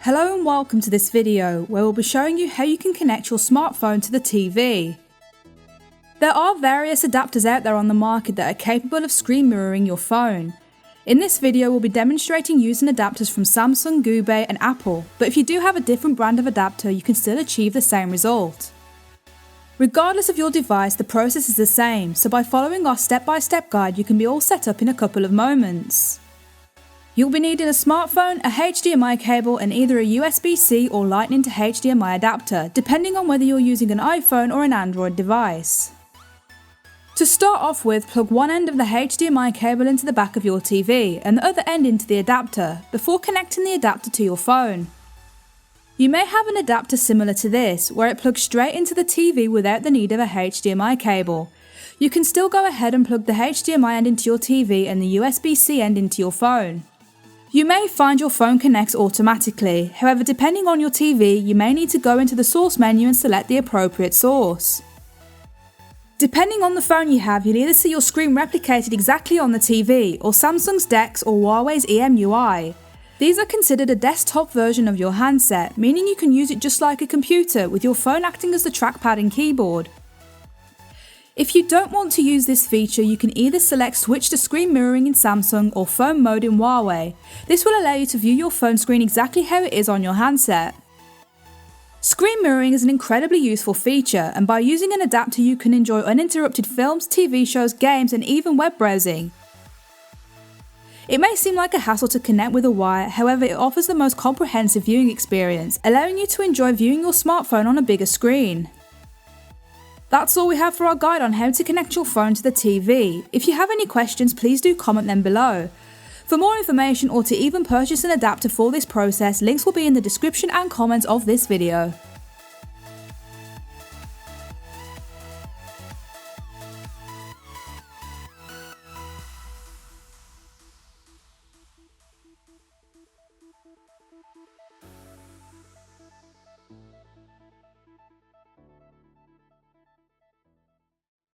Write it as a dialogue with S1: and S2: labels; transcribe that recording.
S1: Hello and welcome to this video where we'll be showing you how you can connect your smartphone to the TV. There are various adapters out there on the market that are capable of screen mirroring your phone. In this video we'll be demonstrating using adapters from Samsung, Goobay and Apple, but if you do have a different brand of adapter you can still achieve the same result. Regardless of your device, the process is the same, so by following our step-by-step guide you can be all set up in a couple of moments. You'll be needing a smartphone, a HDMI cable and either a USB-C or Lightning to HDMI adapter, depending on whether you're using an iPhone or an Android device. To start off with, plug one end of the HDMI cable into the back of your TV and the other end into the adapter, before connecting the adapter to your phone. You may have an adapter similar to this, where it plugs straight into the TV without the need of a HDMI cable. You can still go ahead and plug the HDMI end into your TV and the USB-C end into your phone. You may find your phone connects automatically, however depending on your TV you may need to go into the source menu and select the appropriate source. Depending on the phone you have, you'll either see your screen replicated exactly on the TV, or Samsung's DeX or Huawei's EMUI. These are considered a desktop version of your handset, meaning you can use it just like a computer, with your phone acting as the trackpad and keyboard. If you don't want to use this feature, you can either select switch to screen mirroring in Samsung or phone mode in Huawei. This will allow you to view your phone screen exactly how it is on your handset. Screen mirroring is an incredibly useful feature, and by using an adapter you can enjoy uninterrupted films, TV shows, games and even web browsing. It may seem like a hassle to connect with a wire, however it offers the most comprehensive viewing experience, allowing you to enjoy viewing your smartphone on a bigger screen. That's all we have for our guide on how to connect your phone to the TV. If you have any questions, please do comment them below. For more information or to even purchase an adapter for this process, links will be in the description and comments of this video.